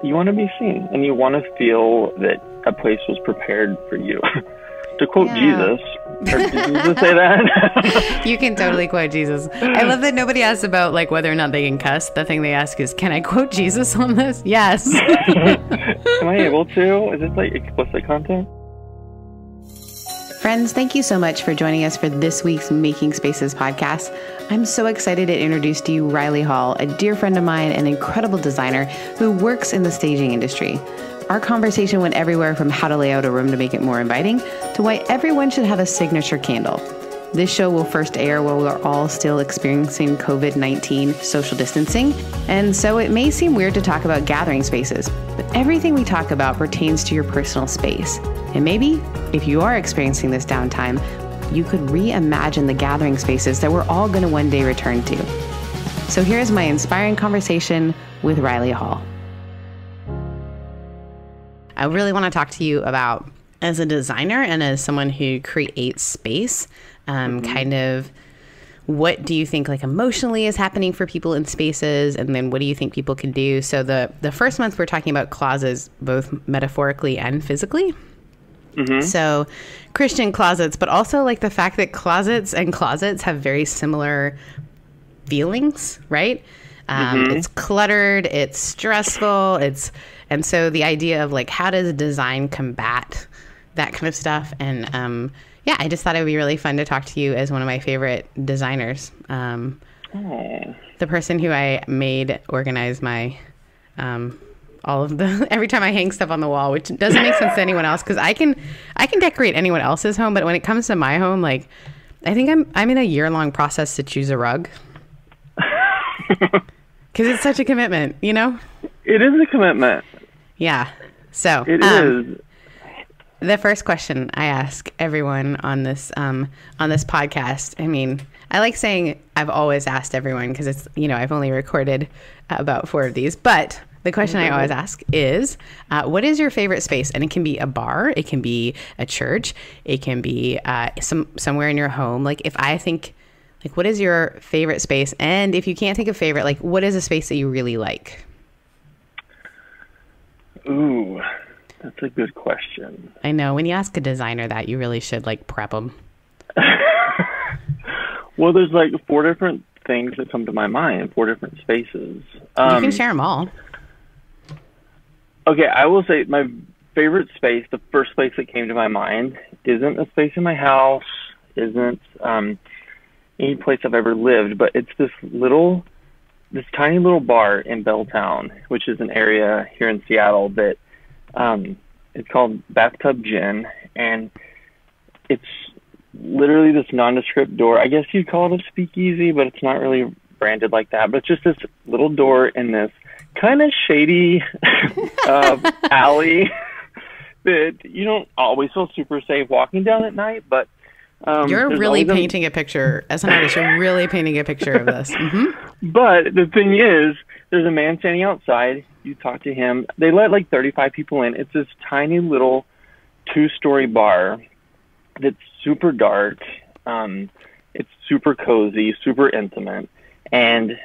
you want to be seen, and you want to feel that a place was prepared for you. To quote Jesus, or did Jesus say that? You can totally quote Jesus. I love that nobody asks about like whether or not they can cuss. The thing they ask is, can I quote Jesus on this? Yes. Am I able to? Is this like explicit content? Friends, thank you so much for joining us for this week's Making Spaces podcast. I'm so excited to introduce to you Riley Hall, a dear friend of mine and incredible designer who works in the staging industry. Our conversation went everywhere from how to lay out a room to make it more inviting to why everyone should have a signature candle. This show will first air while we're all still experiencing COVID-19 social distancing, and so it may seem weird to talk about gathering spaces, but everything we talk about pertains to your personal space. And maybe, if you are experiencing this downtime, you could reimagine the gathering spaces that we're all going to one day return to. So here's my inspiring conversation with Riley Hall. I really want to talk to you about, as a designer and as someone who creates space, kind of what do you think like emotionally is happening for people in spaces, and then what do you think people can do? So the first month we're talking about closets, both metaphorically and physically. So Christian closets, but also like the fact that closets and closets have very similar feelings, right? It's cluttered, it's stressful, and so the idea of like, how does design combat that kind of stuff? And I just thought it would be really fun to talk to you as one of my favorite designers. The person who I made organize my, all of the, every time I hang stuff on the wall, which doesn't make sense to anyone else, because I can decorate anyone else's home, but when it comes to my home, like, I think I'm in a year-long process to choose a rug. Because it's such a commitment, you know? It is a commitment. Yeah. So it is. The first question I ask everyone on this podcast, I mean, I like saying I've always asked everyone because it's, you know, I've only recorded about 4 of these, but the question I always ask is, what is your favorite space? And it can be a bar, it can be a church, it can be somewhere in your home. Like, if I think, like, what is your favorite space? And if you can't think of favorite, like, what is a space that you really like? Ooh, that's a good question. I know. When you ask a designer that, you really should, like, prep them. Well, there's, like, 4 different things that come to my mind, 4 different spaces. You can share them all. Okay, I will say my favorite space, the first place that came to my mind, isn't a space in my house, isn't any place I've ever lived, but it's this tiny little bar in Belltown, which is an area here in Seattle that it's called Bathtub Gin, and it's literally this nondescript door. I guess you'd call it a speakeasy, but it's not really branded like that. But it's just this little door in this kind of shady alley that you don't always feel super safe walking down at night, but you're really painting a picture. As an artist, you're really painting a picture of this. But the thing is, there's a man standing outside. You talk to him. They let like 35 people in. It's this tiny little 2-story bar that's super dark. It's super cozy, super intimate. And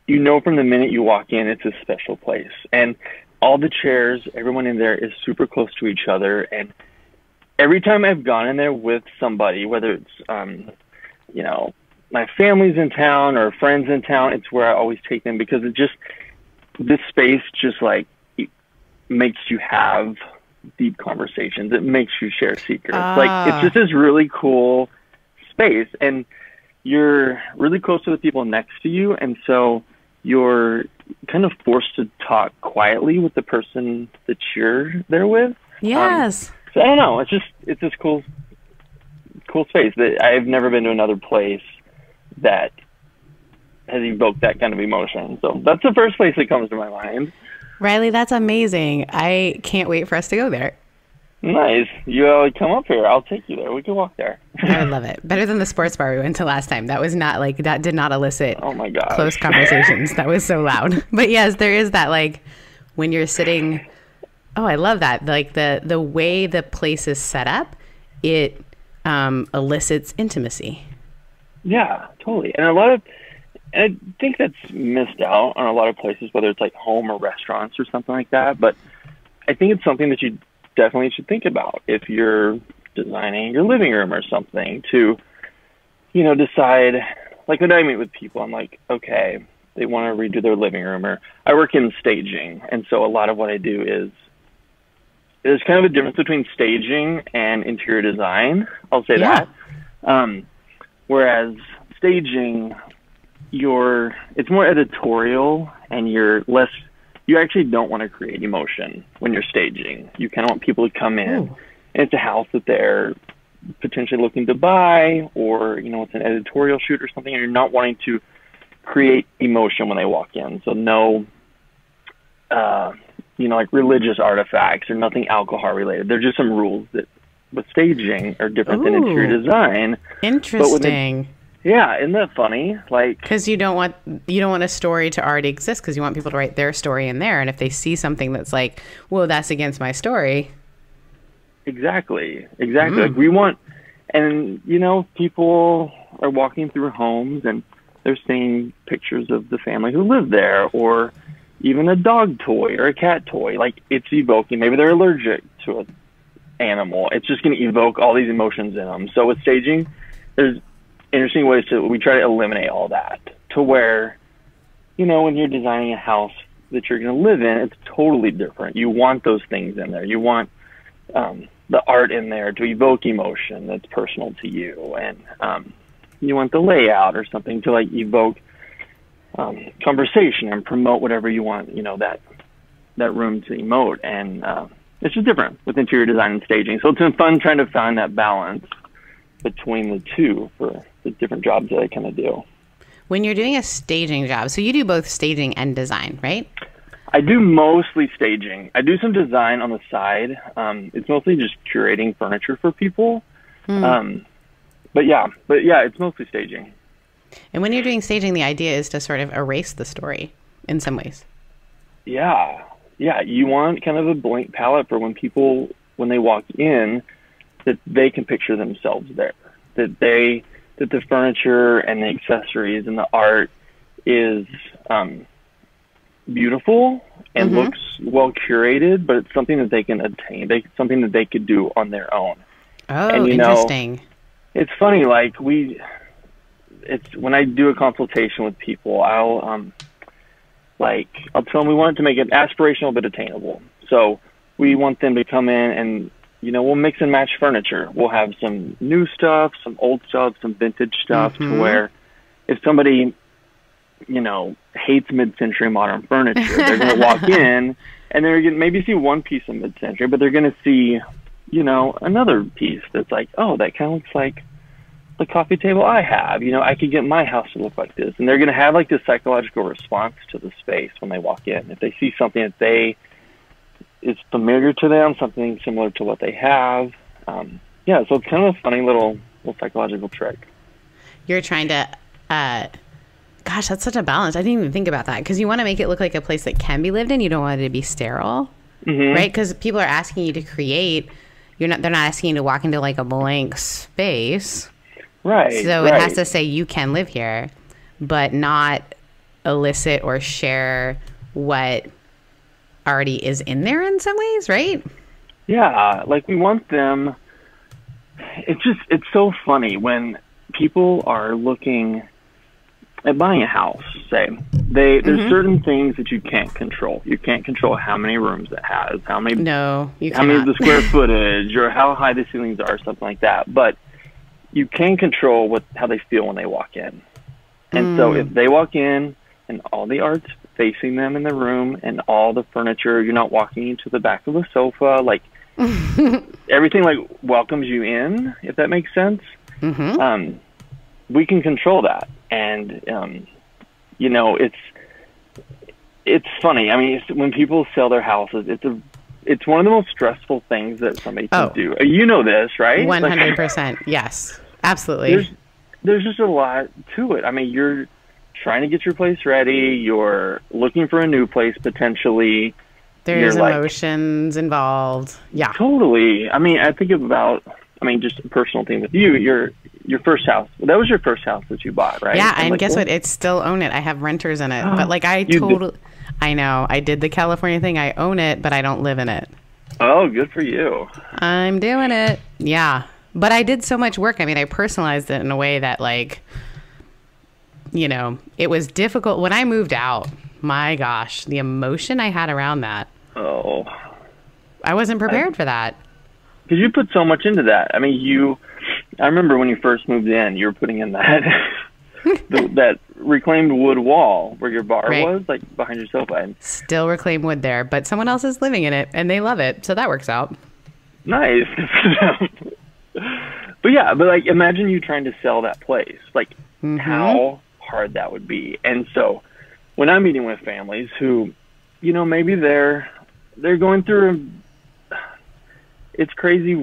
you know from the minute you walk in, it's a special place. And all the chairs, everyone in there is super close to each other. And every time I've gone in there with somebody, whether it's, you know, my family's in town or friends in town, it's where I always take them, because this space just like makes you have deep conversations. It makes you share secrets. Like, it's just this really cool space, and you're really close to the people next to you. And so you're kind of forced to talk quietly with the person that you're there with. Yes. So I don't know. It's this cool space that I've never been to another place that has evoked that kind of emotion. So that's the first place that comes to my mind. Riley, that's amazing. I can't wait for us to go there. Nice. You come up here. I'll take you there. We can walk there. I would love it. Better than the sports bar we went to last time. That was not like, that did not elicit oh my God, close conversations. That was so loud. But yes, there is that, like, when you're sitting, oh, I love that. Like the way the place is set up, it elicits intimacy. Yeah, totally. And a lot of And I think that's missed out on a lot of places, whether it's like home or restaurants or something like that. But I think it's something that you definitely should think about if you're designing your living room or something to, decide, like when I meet with people, I'm like, okay, they want to redo their living room, or I work in staging. And so a lot of what I do is, there's kind of a difference between staging and interior design. I'll say that. Whereas staging, it's more editorial, and you actually don't want to create emotion when you're staging. You kind of want people to come in, and it's a house that they're potentially looking to buy, or, it's an editorial shoot or something, and you're not wanting to create emotion when they walk in. So no, like religious artifacts or nothing alcohol related. There's just some rules that with staging are different than interior design. Interesting. Yeah, isn't that funny? Like, because you don't want a story to already exist, because you want people to write their story in there, and if they see something that's like, whoa, that's against my story. Exactly. Like we want, and people are walking through homes and they're seeing pictures of the family who live there, or even a dog toy or a cat toy. Like, it's evoking, maybe they're allergic to an animal. It's just going to evoke all these emotions in them. So with staging, there's interesting ways we try to eliminate all that, to where, when you're designing a house that you're going to live in, it's totally different. You want those things in there. You want the art in there to evoke emotion that's personal to you. And you want the layout or something to like evoke conversation and promote whatever you want, that room to emote. And it's just different with interior design and staging. So it's been fun trying to find that balance between the two for the different jobs that I kind of do. When you're doing a staging job, so you do both staging and design, right? I do mostly staging. I do some design on the side. It's mostly just curating furniture for people. But yeah, it's mostly staging. And when you're doing staging, the idea is to sort of erase the story in some ways. Yeah. You want kind of a blank palette for when they walk in, that they can picture themselves there, that the furniture and the accessories and the art is beautiful and looks well curated, but it's something that they can attain. Something that they could do on their own. Oh, and, interesting. It's funny, like it's when I do a consultation with people, I'll tell them we want it to make it aspirational but attainable. So we want them to come in and, we'll mix and match furniture. We'll have some new stuff, some old stuff, some vintage stuff, to where if somebody, hates mid-century modern furniture, they're going to walk in and they're going to maybe see one piece of mid-century, but they're going to see, another piece that's like, oh, that kind of looks like the coffee table I have. I could get my house to look like this. And they're going to have like this psychological response to the space when they walk in. If they see something that is familiar to them, something similar to what they have. So it's kind of a funny little psychological trick. You're trying to, gosh, that's such a balance. I didn't even think about that, because you want to make it look like a place that can be lived in. You don't want it to be sterile, right? Because people are asking you to create. They're not asking you to walk into like a blank space. Right. So it has to say you can live here, but not elicit or share what already is in there in some ways, right? Yeah, like we want them. It's so funny when people are looking at buying a house, say, there's certain things that you can't control. You can't control how many rooms it has, how many of the square footage, or how high the ceilings are, something like that. But you can control how they feel when they walk in. And so if they walk in and all the art's facing them in the room and all the furniture, you're not walking into the back of the sofa, like everything like welcomes you in, if that makes sense. We can control that. And, it's funny. I mean, when people sell their houses, it's one of the most stressful things that somebody can do. You know this, right? 100%. Yes, absolutely. There's just a lot to it. I mean, you're trying to get your place ready. You're looking for a new place, potentially. There's emotions involved. Yeah. Totally. I mean, I think about, just a personal thing with you. your first house. That was your first house that you bought, right? Yeah, and guess what? It's still own it. I have renters in it. But like I know. I did the California thing. I own it, but I don't live in it. Oh, good for you. I'm doing it. Yeah. But I did so much work. I mean, I personalized it in a way that like, you know, it was difficult when I moved out. My gosh, the emotion I had around that. Oh. I wasn't prepared for that. Because you put so much into that. I mean, I remember when you first moved in, you were putting in that that reclaimed wood wall where your bar was, like behind your sofa. Still reclaimed wood there, but someone else is living in it, and they love it, so that works out. Nice. But yeah, like imagine you trying to sell that place. Like how hard that would be. And so when I'm meeting with families who, you know, maybe they're going through it's crazy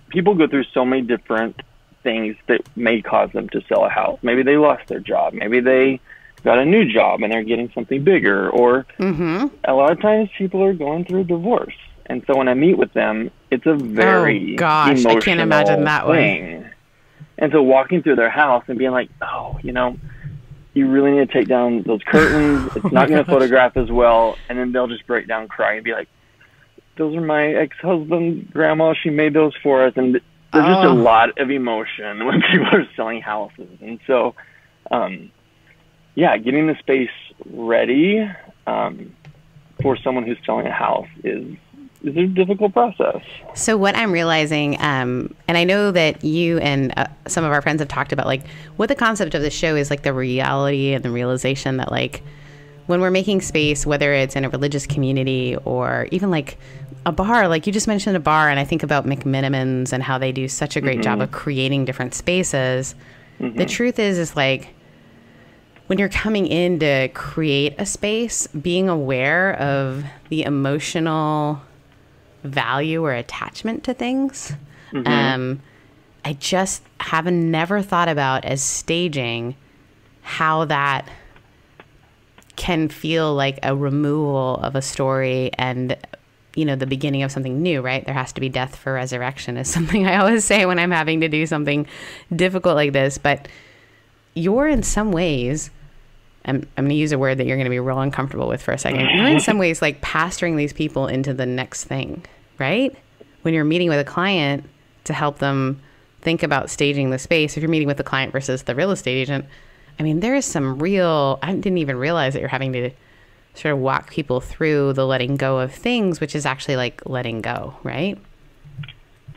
people go through so many different things that may cause them to sell a house. Maybe they lost their job. Maybe they got a new job and they're getting something bigger. Or a lot of times people are going through a divorce. And so when I meet with them, it's a very emotional I can't imagine that thing. And so walking through their house and being like, oh, you know, you really need to take down those curtains. It's not going to photograph as well. And then they'll just break down crying and be like, those are my ex-husband's grandma. She made those for us. And there's just a lot of emotion when people are selling houses. And so, getting the space ready for someone who's selling a house is a difficult process. So what I'm realizing, and I know that you and some of our friends have talked about, like, what the concept of the show is, like, the reality and the realization that, like, when we're making space, whether it's in a religious community or even like a bar, like you just mentioned a bar, and I think about McMinimans and how they do such a great job of creating different spaces. The truth is like when you're coming in to create a space, being aware of the emotional value or attachment to things. I just haven't never thought about as staging how that can feel like a removal of a story and, you know, the beginning of something new, right? There has to be death for resurrection is something I always say when I'm having to do something difficult like this. But you're in some ways, I'm going to use a word that you're going to be real uncomfortable with for a second. You're in some ways like pastoring these people into the next thing, right? When you're meeting with a client to help them think about staging the space, if you're meeting with the client versus the real estate agent, I mean, there is some real, I didn't even realize that you're having to sort of walk people through the letting go of things, which is actually like letting go, right?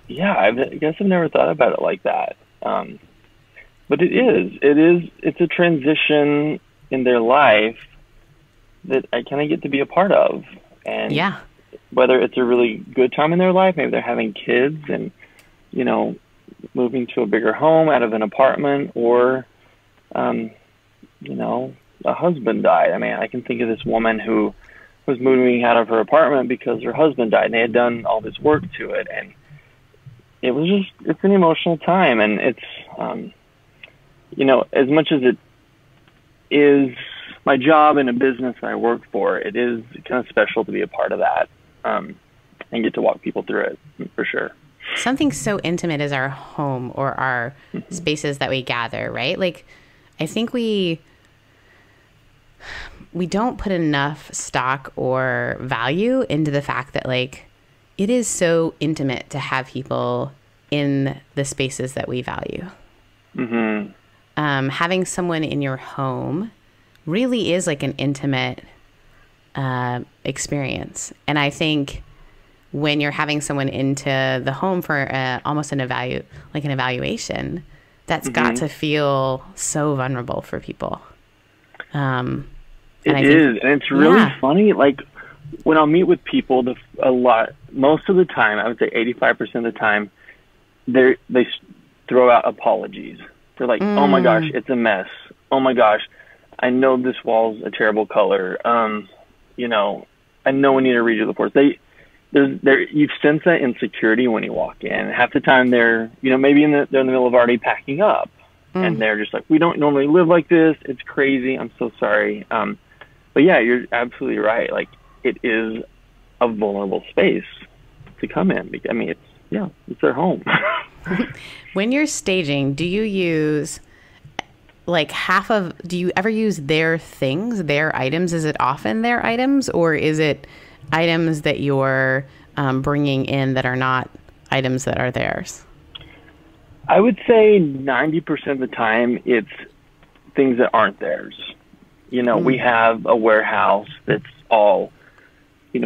Yeah, I guess I've never thought about it like that. But it's a transition in their life that I kind of get to be a part of. And whether it's a really good time in their life, maybe they're having kids and, you know, moving to a bigger home out of an apartment, or you know, a husband died. I mean, I can think of this woman who was moving out of her apartment because her husband died, and they had done all this work to it, and it's an emotional time. And it's, you know, as much as it is my job in a business that I work for, it is kind of special to be a part of that, and get to walk people through it, for sure. Something so intimate as our home or our spaces that we gather, right? Like, I think we don't put enough stock or value into the fact that, like, it is so intimate to have people in the spaces that we value. Having someone in your home really is like an intimate experience. And I think when you're having someone into the home for almost an evaluation, that's got to feel so vulnerable for people. And it's really funny. Like, when I'll meet with people, most of the time, I would say 85% of the time, they throw out apologies. They're like, oh my gosh, it's a mess. Oh my gosh, I know this wall's a terrible color. You know, I know we need to redo the floors. You sense that insecurity when you walk in. Half the time they're, you know, maybe they're in the middle of already packing up, and they're just like, we don't normally live like this. It's crazy. I'm so sorry. But yeah, you're absolutely right. Like, it is a vulnerable space to come in. I mean, it's their home. When you're staging, do you use like do you ever use their things, their items? Is it often their items, or is it items that you're bringing in that are not items that are theirs? I would say 90% of the time it's things that aren't theirs. We have a warehouse that's all,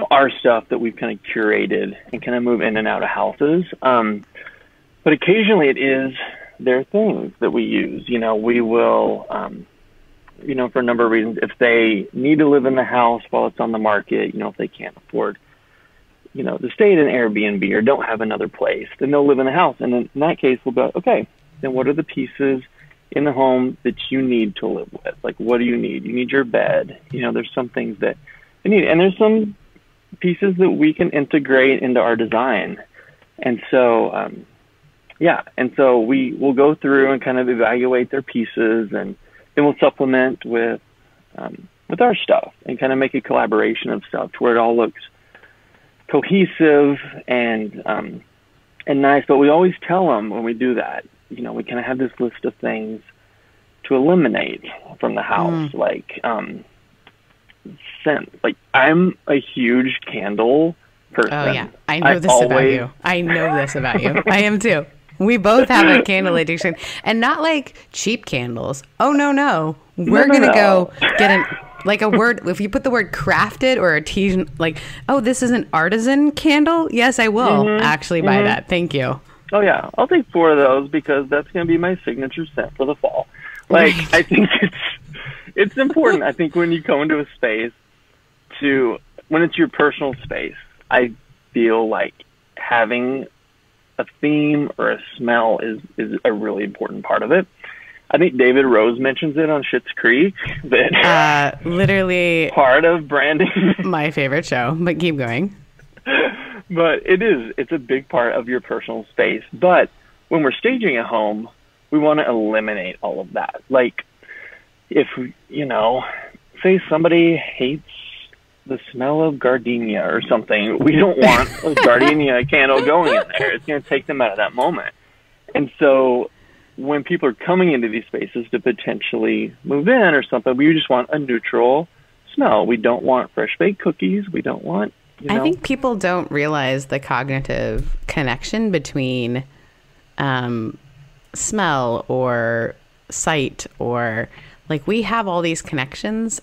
our stuff that we've kind of curated and kind of move in and out of houses. But occasionally it is their things that we use. We will, for a number of reasons, if they need to live in the house while it's on the market, if they can't afford, to stay at an Airbnb or don't have another place, then they'll live in the house. And in that case, we'll go, okay, then what are the pieces in the home that you need to live with? Like, what do you need? You need your bed. There's some things that you need. And there's some pieces that we can integrate into our design. And so, and so we will go through and kind of evaluate their pieces, and then we'll supplement with our stuff and kind of make a collaboration of stuff to where it all looks cohesive and nice. But we always tell them when we do that, we kind of have this list of things to eliminate from the house, like scent. Like, I'm a huge candle person. Oh yeah, I know this about you. I know this about you. I am too. We both have a candle addiction, and not like cheap candles. Oh no. We're gonna go get a word. If you put the word crafted or artisan, like, oh, this is an artisan candle. Yes, I will actually buy that. Thank you. Oh yeah, I'll take 4 of those because that's gonna be my signature scent for the fall. Like, right. I think it's important. I think when you go into a space when it's your personal space, I feel like having a theme or a smell is a really important part of it. I think David Rose mentions it on Schitt's Creek. That literally part of branding. My favorite show, but keep going. But it's a big part of your personal space. But when we're staging at home, we want to eliminate all of that. Like, if, say somebody hates the smell of gardenia or something, we don't want a gardenia candle going in there. It's going to take them out of that moment. And so when people are coming into these spaces to potentially move in or something, we just want a neutral smell. We don't want fresh baked cookies. We don't want, I think people don't realize the cognitive connection between smell or sight, or like, we have all these connections,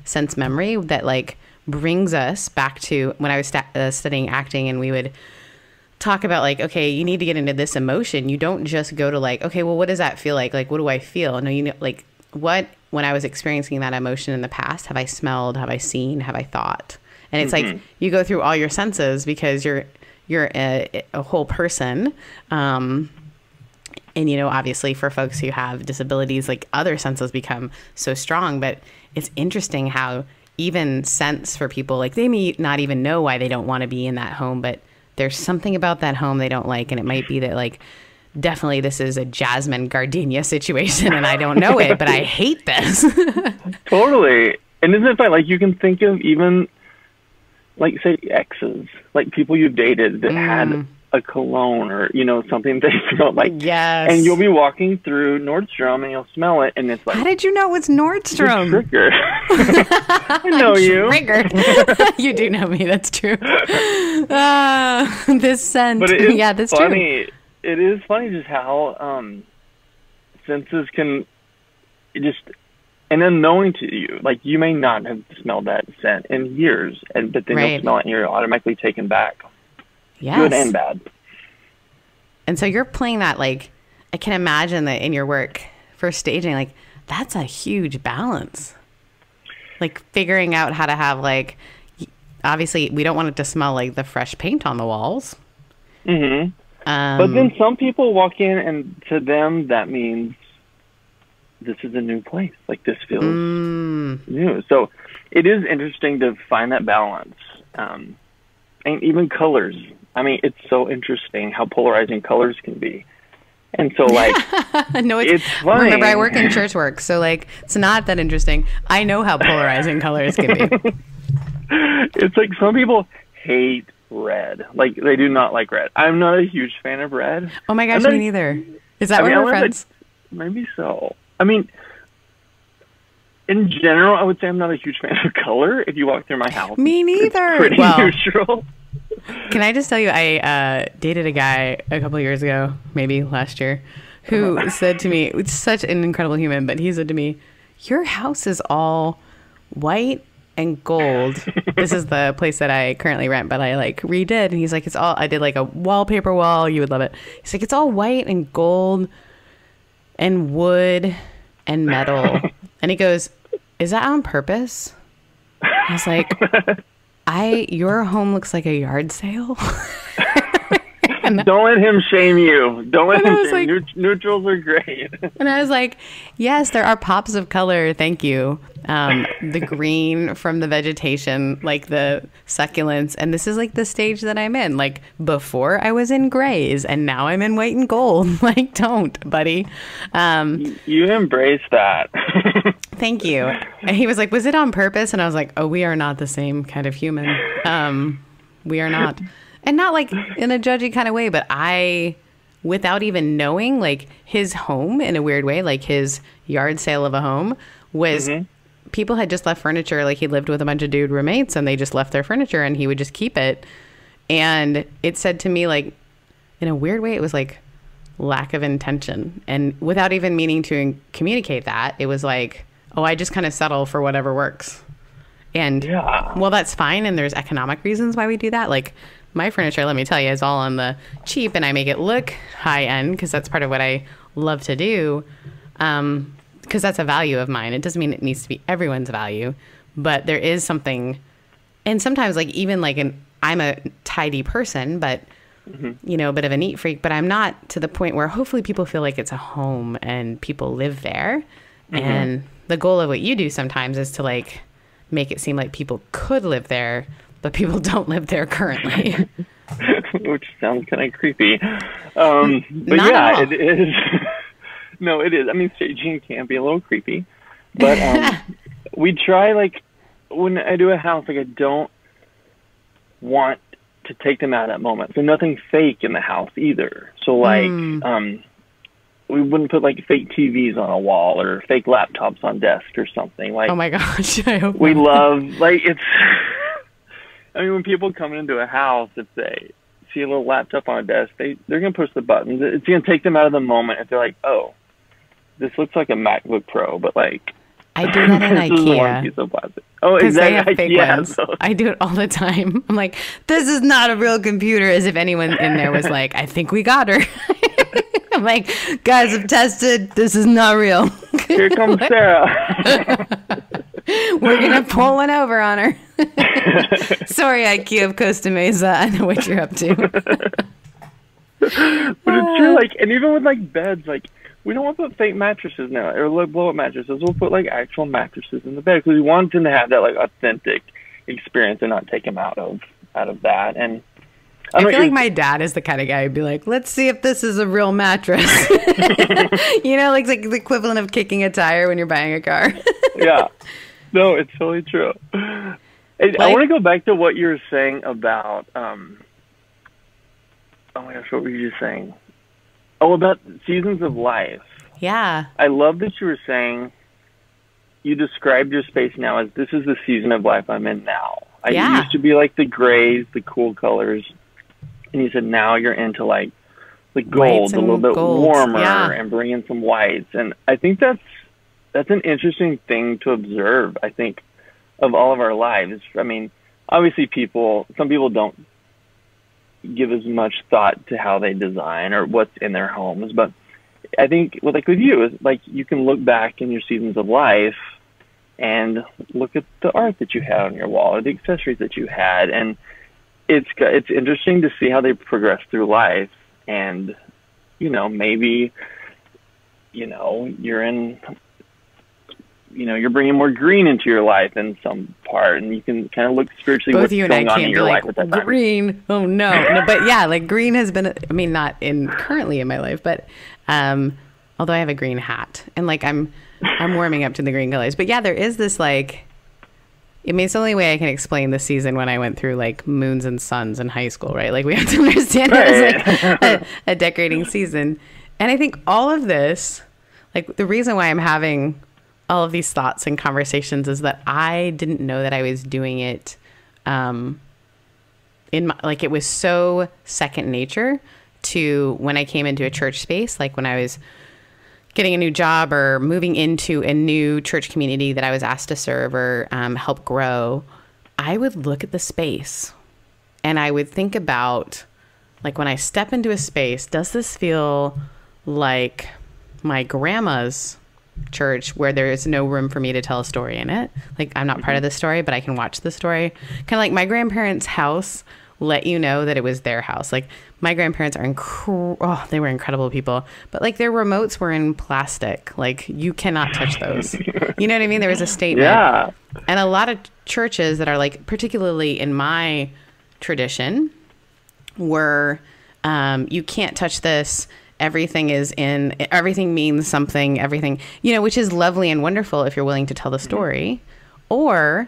sense memory, that like brings us back to when I was studying acting, and we would talk about like, okay, you need to get into this emotion. You don't just go to like, okay, well, what does that feel like? Like, what do I feel? No, like, when I was experiencing that emotion in the past, have I smelled? Have I seen? Have I thought? And it's like, you go through all your senses because you're a whole person. And, obviously for folks who have disabilities, like, other senses become so strong. But it's interesting how even scents for people, like, they may not even know why they don't want to be in that home, but there's something about that home they don't like. And it might be that, like, definitely this is a jasmine gardenia situation and I don't know it, but I hate this. Totally. And isn't it funny? Like, you can think of even, like, say, exes, like people you've dated that had a cologne or, something they don't like. Yes. And you'll be walking through Nordstrom and you'll smell it and it's like, how did you know it was Nordstrom? Trigger. I know you. Triggered. You do know me. That's true. This scent. But it is that's funny. true. It is funny just how senses can just, and then knowing to you, like, you may not have smelled that scent in years, but then you'll smell it and you're automatically taken back. Yes. Good and bad. And so you're playing that, like, I can imagine that in your work for staging, like, that's a huge balance. Like, figuring out how to have, like, obviously we don't want it to smell like the fresh paint on the walls. Mm-hmm. But then some people walk in and to them that means this is a new place. Like, this feels new. So it is interesting to find that balance. And even colors. I mean, it's so interesting how polarizing colors can be. And so, like, no, it's funny. Remember, I work in church work, so, like, it's not that interesting. I know how polarizing colors can be. It's like some people hate, red. Like, they do not like red. I'm not a huge fan of red. Oh my gosh, me neither. Is that why we're friends? Maybe so. I mean, in general, I would say I'm not a huge fan of color. If you walk through my house, me neither. It's pretty neutral. Can I just tell you, I dated a guy a couple of years ago, maybe last year, who said to me, it's such an incredible human, but he said to me, your house is all white and gold. This is the place that I currently rent, but I like redid. And he's like, I did like a wallpaper wall. You would love it. He's like, it's all white and gold and wood and metal. And he goes, is that on purpose? I was like, your home looks like a yard sale. Don't let him shame you. Don't let him shame you. Neutrals are great. And I was like, yes, there are pops of color. Thank you. The green from the vegetation, like the succulents. And this is like the stage that I'm in. Like before I was in grays and now I'm in white and gold. Like, don't, buddy. You embrace that. Thank you. And he was like, was it on purpose? And I was like, oh, we are not the same kind of human. We are not. And not like in a judgy kind of way, but without even knowing, like his home in a weird way, like his yard sale of a home was people had just left furniture. Like he lived with a bunch of dude roommates and they just left their furniture and he would just keep it. And it said to me, like, in a weird way, it was like lack of intention. And without even meaning to communicate that, it was like, oh, I just kind of settle for whatever works. And well, that's fine. And there's economic reasons why we do that. Like, my furniture, let me tell you, is all on the cheap, and I make it look high end because that's part of what I love to do. Because that's a value of mine. It doesn't mean it needs to be everyone's value, but there is something. And sometimes, like even like I'm a tidy person, but you know, a bit of a neat freak. But I'm not to the point where hopefully people feel like it's a home and people live there. And the goal of what you do sometimes is to like make it seem like people could live there, but people don't live there currently. Which sounds kind of creepy. But not yeah, it is. No, it is. I mean, staging can be a little creepy. But we try, like, when I do a house, like, I don't want to take them out at that moment. So nothing fake in the house either. So, like, we wouldn't put, like, fake TVs on a wall or fake laptops on desks or something. Like, oh, my gosh. I hope we love, like, it's... I mean, when people come into a house, if they see a little laptop on a desk, they're going to push the buttons. It's going to take them out of the moment if they're like, oh, this looks like a MacBook Pro, but like... I do that in IKEA. Piece of plastic. Oh, exactly. They have fake ones. I do it all the time. I'm like, this is not a real computer, as if anyone in there was like, I think we got her. I'm like, guys have tested. This is not real. Here comes Sarah. We're going to pull one over on her. Sorry, IKEA of Costa Mesa. I know what you're up to. But it's true, like, and even with, like, beds, like, we don't want to put fake mattresses now, or, like, blow-up mattresses. We'll put, like, actual mattresses in the bed, because we want them to have that, like, authentic experience and not take them out of that. And I feel like my dad is the kind of guy who'd be like, let's see if this is a real mattress. You know, like the equivalent of kicking a tire when you're buying a car. Yeah. No, it's totally true. I want to go back to what you were saying about, oh my gosh, what were you just saying? Oh, about seasons of life. Yeah. I love that you were saying, you described your space now as this is the season of life I'm in now. It used to be like the grays, the cool colors. And you said now you're into like the gold, a little bit warmer, and bring in some whites. And I think that's an interesting thing to observe, I think, of all of our lives. I mean, obviously some people don't give as much thought to how they design or what's in their homes. But I think with you, is like you can look back in your seasons of life and look at the art that you had on your wall or the accessories that you had. And it's interesting to see how they progress through life. And, you know, maybe, you know, you're bringing more green into your life in some part, and you can kind of look spiritually what's going on in your life at that time. Green, oh no, but yeah, like green has been, I mean, not currently in my life, but although I have a green hat, and like I'm warming up to the green colors. But yeah, there is this like, I mean, it's the only way I can explain the season when I went through like moons and suns in high school, right? Like we have to understand it as like a decorating season. And I think all of this, like the reason why I'm having all of these thoughts and conversations is that I didn't know that I was doing it in my, like it was so second nature to when I came into a church space, like when I was getting a new job or moving into a new church community that I was asked to serve or help grow, I would look at the space and I would think about, like, when I step into a space, does this feel like my grandma's church where there is no room for me to tell a story in it? Like, I'm not part of the story, but I can watch the story. Kind of like my grandparents' house let you know that it was their house. Like, my grandparents are they were incredible people, but like their remotes were in plastic. Like, you cannot touch those. You know what I mean? There was a statement. Yeah. And a lot of churches that are like, particularly in my tradition, were you can't touch this. Everything means something, everything, which is lovely and wonderful if you're willing to tell the story. Or,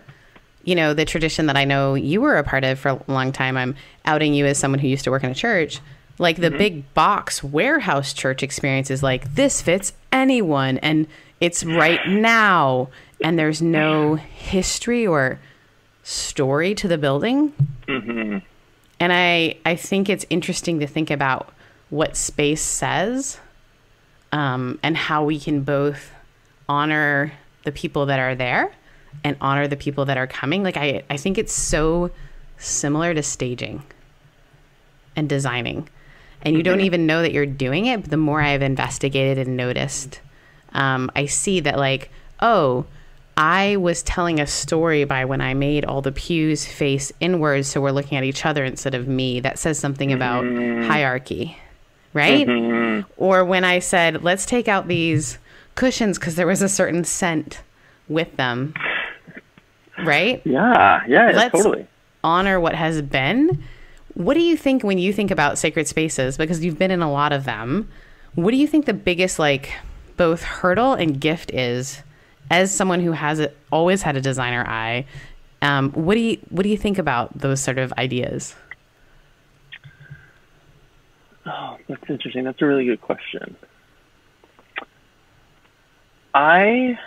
the tradition that I know you were a part of for a long time, I'm outing you as someone who used to work in a church, like the big box warehouse church experience is like, this fits anyone and it's right now. And there's no history or story to the building. Mm-hmm. And I think it's interesting to think about what space says, and how we can both honor the people that are there and honor the people that are coming. Like, I think it's so similar to staging and designing. And you don't even know that you're doing it, but the more I've investigated and noticed, I see that, like, oh, I was telling a story by when I made all the pews face inwards, so we're looking at each other instead of me. That says something about hierarchy, right? Mm-hmm. Or when I said, let's take out these cushions because there was a certain scent with them, right? Yeah, let's totally. Honor what has been. What do you think when you think about sacred spaces? Because you've been in a lot of them. What do you think the biggest, like, both hurdle and gift is, as someone who has always had a designer eye? What do you think about those sort of ideas? Oh, that's interesting. That's a really good question. I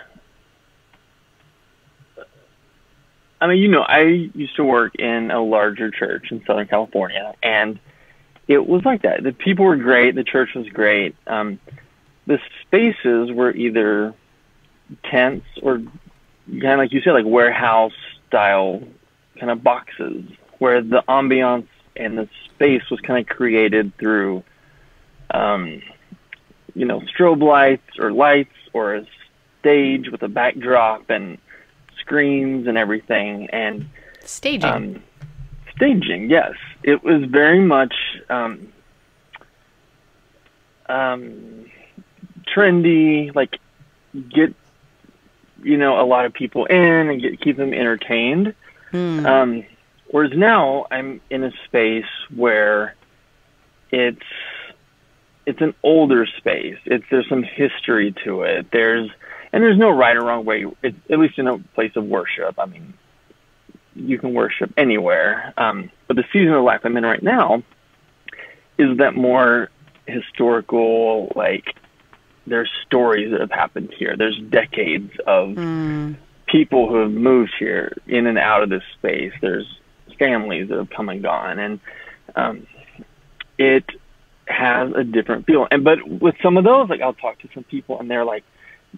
mean, I used to work in a larger church in Southern California, and it was like that. The people were great. The church was great. The spaces were either tents or kind of like you said, like warehouse style kind of boxes, where the ambiance and the space was kind of created through, strobe lights or a stage with a backdrop and screens and everything. And staging, yes. It was very much trendy, like get a lot of people in and keep them entertained. Whereas now I'm in a space where it's an older space. There's some history to it. There's no right or wrong way. At least in a place of worship. I mean, you can worship anywhere. But the season of life I'm in right now is that more historical, like, there's stories that have happened here. There's decades of people who have moved here in and out of this space. There's families that have come and gone, and it has a different feel. But with some of those, like, I'll talk to some people, and they're like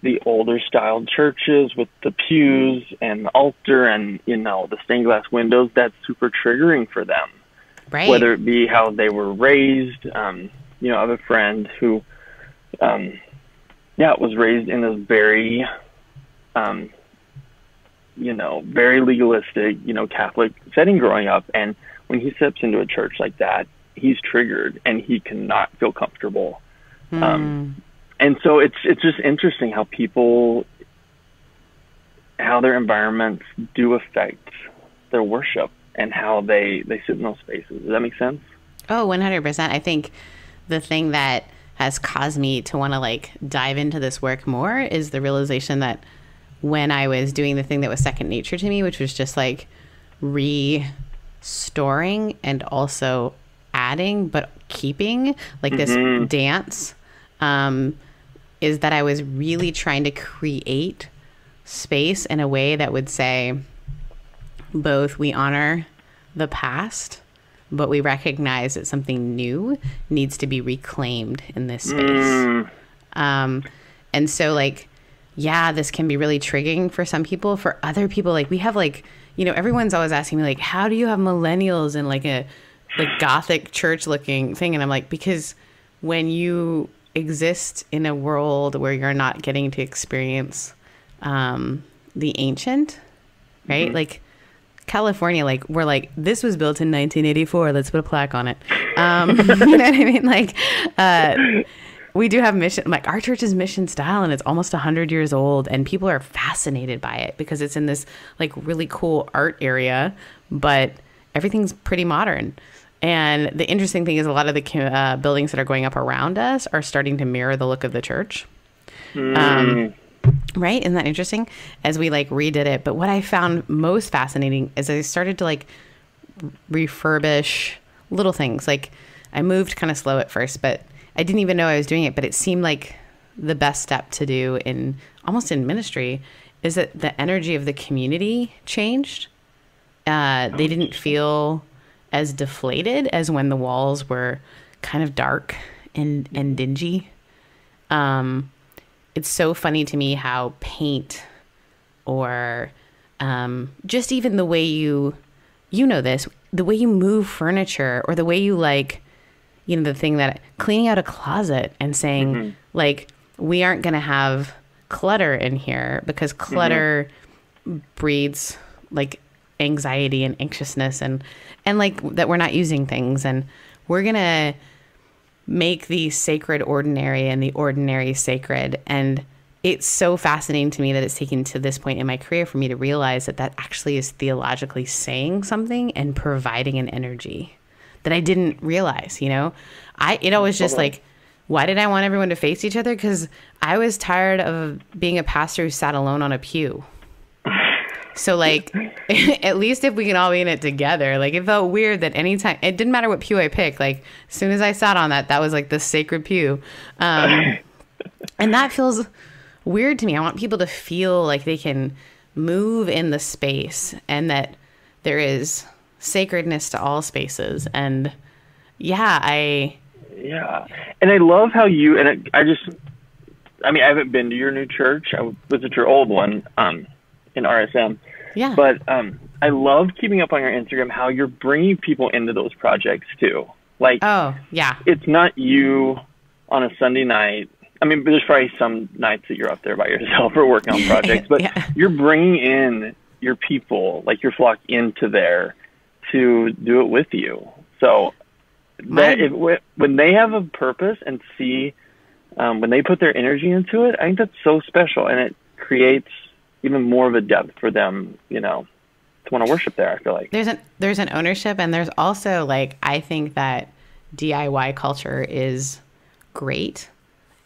the older style churches with the pews and the altar and the stained glass windows. That's super triggering for them, right? Whether it be how they were raised. I have a friend who was raised in this very, very legalistic, Catholic setting growing up. And when he steps into a church like that, he's triggered and he cannot feel comfortable. And so it's just interesting how their environments do affect their worship and how they sit in those spaces. Does that make sense? Oh, 100%. I think the thing that has caused me to want to, like, dive into this work more is the realization that when I was doing the thing that was second nature to me, which was just like restoring and also adding, but keeping like this dance, is that I was really trying to create space in a way that would say both we honor the past, but we recognize that something new needs to be reclaimed in this space. And so like, yeah, this can be really triggering for some people. For other people, like we have like, you know, everyone's always asking me like, how do you have millennials in like a like Gothic church looking thing? And I'm like, because when you exist in a world where you're not getting to experience the ancient, right? Like California, like we're like, this was built in 1984. Let's put a plaque on it. You know what I mean? Like, we do have mission, like our church is mission style and it's almost 100 years old and people are fascinated by it because it's in this like really cool art area, but everything's pretty modern. And the interesting thing is a lot of the buildings that are going up around us are starting to mirror the look of the church. Right? Isn't that interesting? As we like redid it. But what I found most fascinating is I started to like refurbish little things. Like I moved kind of slow at first, but I didn't even know I was doing it. But it seemed like the best step to do in almost in ministry is that the energy of the community changed. They didn't feel as deflated as when the walls were kind of dark and dingy. It's so funny to me how paint or just even the way you know this, the way you move furniture or the way you like, you know, the thing that cleaning out a closet and saying like, we aren't going to have clutter in here because clutter breeds like anxiety and anxiousness and like that we're not using things and we're going to make the sacred ordinary and the ordinary sacred. And it's so fascinating to me that it's taken to this point in my career for me to realize that that actually is theologically saying something and providing an energy that I didn't realize, you know? It always just like, why did I want everyone to face each other? Because I was tired of being a pastor who sat alone on a pew. So like, at least if we can all be in it together, like it felt weird that anytime, it didn't matter what pew I picked. Like as soon as I sat on that was like the sacred pew. And that feels weird to me. I want people to feel like they can move in the space and that there is sacredness to all spaces. And yeah. And I love how you, and I haven't been to your new church. I was at your old one, in RSM. Yeah. But I love keeping up on your Instagram how you're bringing people into those projects too. Like, oh, yeah. It's not you on a Sunday night. I mean, there's probably some nights that you're up there by yourself or working on projects, but you're bringing in your people, like your flock, into there to do it with you. So when they have a purpose and see, when they put their energy into it, I think that's so special, and it creates even more of a depth for them, you know, to want to worship there. I feel like there's an ownership, and there's also like, I think that DIY culture is great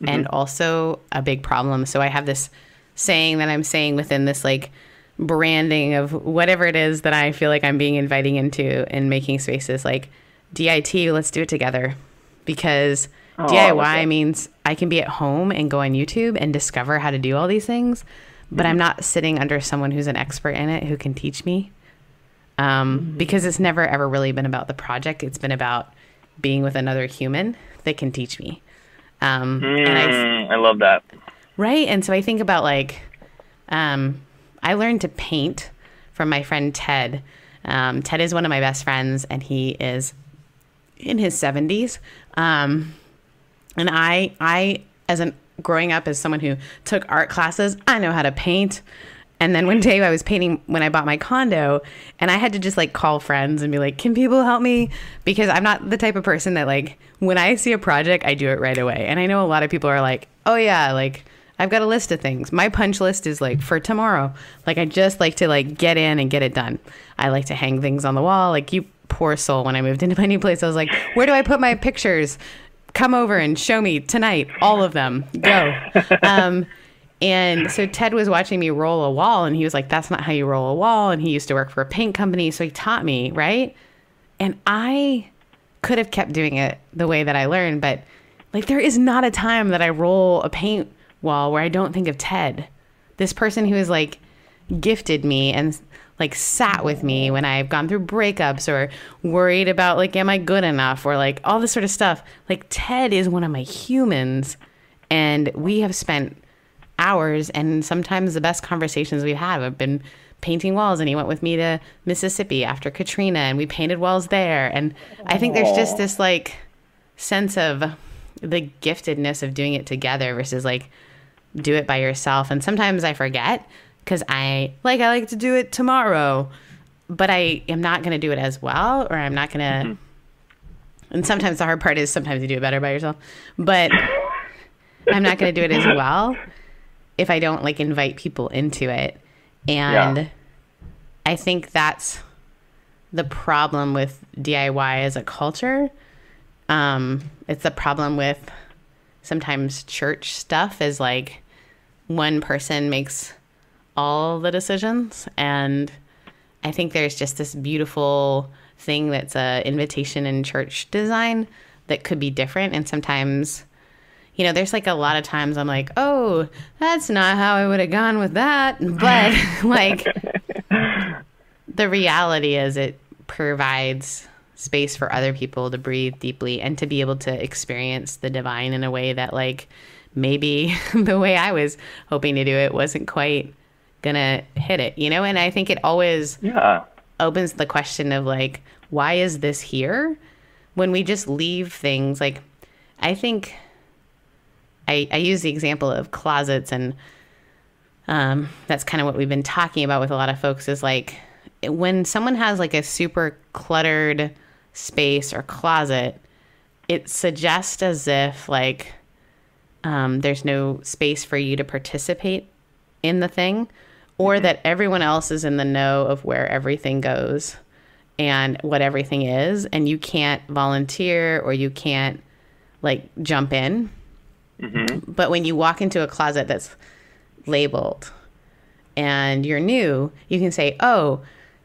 and also a big problem. So I have this saying that I'm saying within this like branding of whatever it is that I feel like I'm being inviting into and making spaces like DIT, let's do it together. Because DIY means I can be at home and go on YouTube and discover how to do all these things, but I'm not sitting under someone who's an expert in it who can teach me. Because it's never ever really been about the project. It's been about being with another human that can teach me. And I love that. Right. And so I think about like, I learned to paint from my friend Ted. Ted is one of my best friends, and he is in his 70s. And I growing up as someone who took art classes, I know how to paint. And then one day I was painting when I bought my condo, and I had to just like call friends and be like, can people help me? Because I'm not the type of person that like, when I see a project, I do it right away. And I know a lot of people are like, oh yeah, like I've got a list of things. My punch list is like for tomorrow. Like I just like to like get in and get it done. I like to hang things on the wall. Like you poor soul, when I moved into my new place, I was like, where do I put my pictures? Come over and show me tonight, all of them. Go. And so Ted was watching me roll a wall, and he was like, that's not how you roll a wall. And he used to work for a paint company, so he taught me, right? And I could have kept doing it the way that I learned, but like there is not a time that I roll a paint wall where I don't think of Ted, this person who has like gifted me and like sat with me when I've gone through breakups or worried about like, am I good enough, or like all this sort of stuff. Like Ted is one of my humans, and we have spent hours, and sometimes the best conversations we've had have been painting walls. And he went with me to Mississippi after Katrina, and we painted walls there. And I think there's just this like sense of the giftedness of doing it together versus like do it by yourself. And sometimes I forget because I like to do it tomorrow, but I am not going to do it as well, or I'm not going to. And sometimes the hard part is sometimes you do it better by yourself, but I'm not going to do it as well if I don't like invite people into it. And I think that's the problem with DIY as a culture. It's the problem with sometimes church stuff is like one person makes all the decisions. And I think there's just this beautiful thing that's a invitation in church design that could be different. And sometimes, you know, there's like a lot of times I'm like, oh, that's not how I would have gone with that. But like the reality is it provides space for other people to breathe deeply and to be able to experience the divine in a way that like maybe the way I was hoping to do it wasn't quite gonna hit it, you know? And I think it always opens the question of like, why is this here? When we just leave things, like I think I use the example of closets, and that's kind of what we've been talking about with a lot of folks is like when someone has like a super cluttered space or closet, it suggests as if like there's no space for you to participate in the thing, or that everyone else is in the know of where everything goes and what everything is, and you can't volunteer or you can't like jump in. But when you walk into a closet that's labeled and you're new, you can say, oh,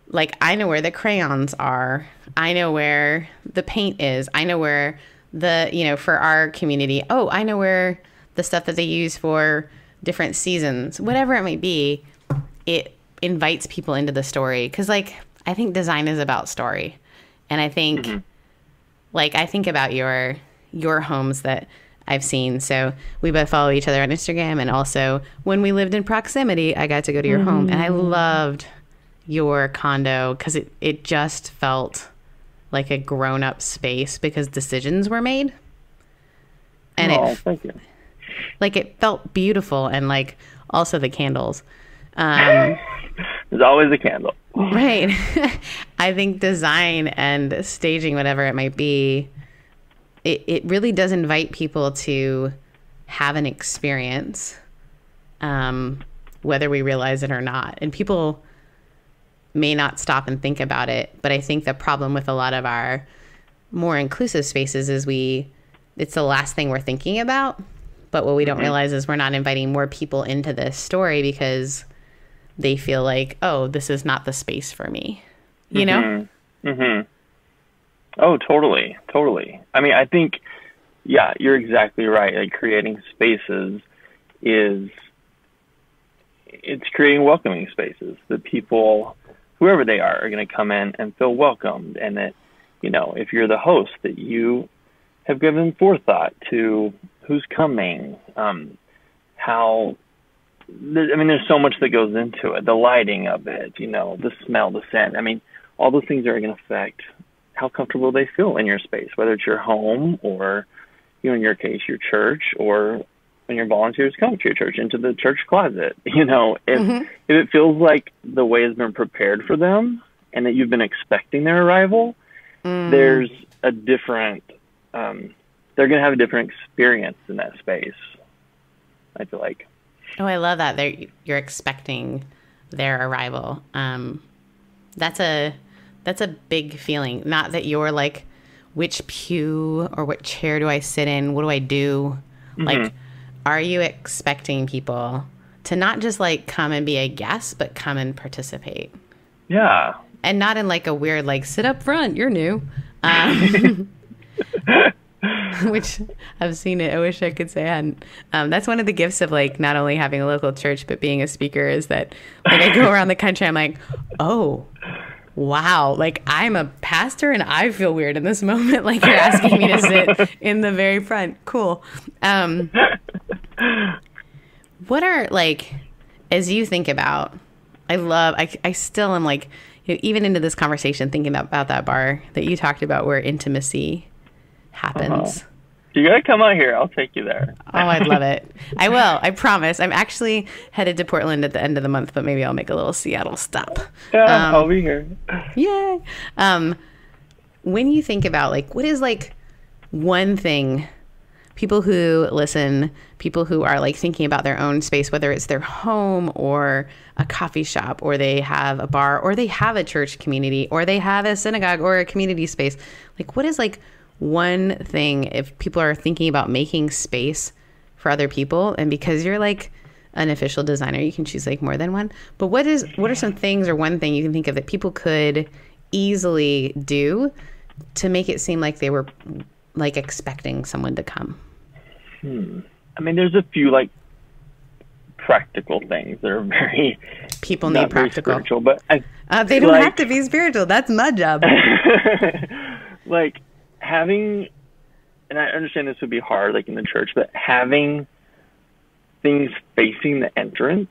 like I know where the crayons are. I know where the paint is. I know where the, you know, for our community, oh, I know where the stuff that they use for different seasons, whatever it might be. It invites people into the story. Cause like, I think design is about story. And I think like, I think about your homes that I've seen. So we both follow each other on Instagram. And also when we lived in proximity, I got to go to your home, and I loved your condo because it just felt like a grown up space because decisions were made. And thank you. Like it felt beautiful, and like also the candles. There's always a candle. Right. I think design and staging, whatever it might be, it really does invite people to have an experience, whether we realize it or not. And people may not stop and think about it, but I think the problem with a lot of our more inclusive spaces is it's the last thing we're thinking about. But what we don't realize is we're not inviting more people into this story because they feel like, oh, this is not the space for me, you know? Oh, totally. I mean, I think, you're exactly right. Like creating spaces it's creating welcoming spaces that people, whoever they are going to come in and feel welcomed. And that, you know, if you're the host, that you have given forethought to who's coming, there's so much that goes into it, the lighting of it, you know, the smell, the scent. I mean, all those things are going to affect how comfortable they feel in your space, whether it's your home or, you know, in your case, your church, or when your volunteers come to your church, into the church closet. You know, if it feels like the way has been prepared for them and that you've been expecting their arrival, there's a different, they're going to have a different experience in that space, I feel like. Oh, I love that. You're expecting their arrival. That's a big feeling. Not that you're like, which pew or what chair do I sit in? What do I do? Like, are you expecting people to not just like come and be a guest, but come and participate. Yeah. And not in like a weird, like, sit up front, you're new. Which I've seen it. I wish I could say I hadn't. That's one of the gifts of like not only having a local church, but being a speaker is that like I go around the country, I'm like, oh, wow. Like I'm a pastor and I feel weird in this moment. Like you're asking me to sit in the very front. Cool. What are like, as you think about, I still am like, you know, even into this conversation, thinking about that bar that you talked about where intimacy happens. You gotta come out here. I'll take you there. Oh, I'd love it. I will. I promise. I'm actually headed to Portland at the end of the month, but maybe I'll make a little Seattle stop. Yeah, I'll be here. Yay. When you think about like, what is like one thing people who listen, people who are like thinking about their own space, whether it's their home or a coffee shop, or they have a bar, or they have a church community, or they have a synagogue or a community space, like what is like one thing if people are thinking about making space for other people? And because you're like an official designer, you can choose like more than one, but what are some things or one thing you can think of that people could easily do to make it seem like they were like expecting someone to come? I mean, there's a few like practical things that are very people need practical, spiritual, but they don't have to be spiritual. That's my job. Like having, and I understand this would be hard, like in the church, but having things facing the entrance,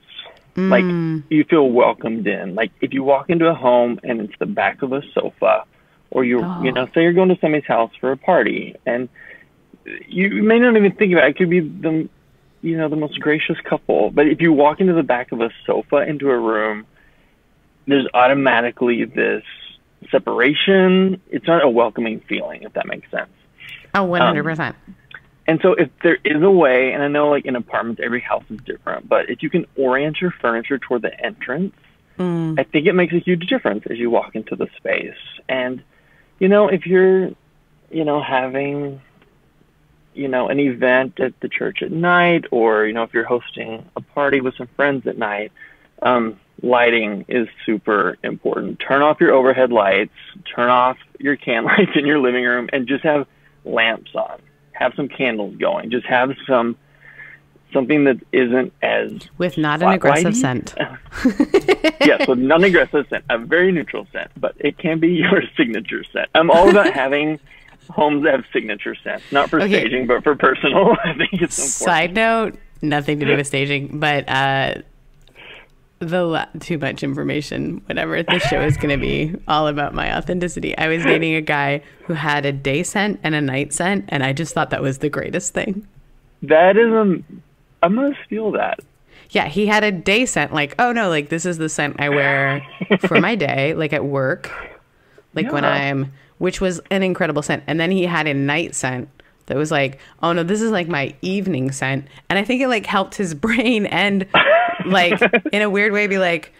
like you feel welcomed in. Like if you walk into a home and it's the back of a sofa, or you know, say you're going to somebody's house for a party, and you may not even think about it. It could be the most gracious couple, but if you walk into the back of a sofa into a room, there's automatically this separation. It's not a welcoming feeling, if that makes sense. Oh, 100%. And so if there is a way, and I know like in apartments, every house is different, but if you can orient your furniture toward the entrance, I think it makes a huge difference as you walk into the space. And, you know, if you're, you know, having, you know, an event at the church at night, or, you know, if you're hosting a party with some friends at night, lighting is super important. Turn off your overhead lights, turn off your can lights in your living room, and just have lamps on. Have some candles going. Just have something that isn't as with not an aggressive scent. Yes, with not an aggressive scent. A very neutral scent, but it can be your signature scent. I'm all about having homes that have signature scents, not for staging, but for personal. I think it's important. Side note, nothing to do with staging, but too much information. Whatever, this show is going to be all about my authenticity. I was dating a guy who had a day scent and a night scent, and I just thought that was the greatest thing. That is I'm going to steal that. Yeah, he had a day scent, like, oh no, like this is the scent I wear for my day, like at work, like when which was an incredible scent. And then he had a night scent that was like, oh no, this is like my evening scent. And I think it like helped his brain and like in a weird way be like,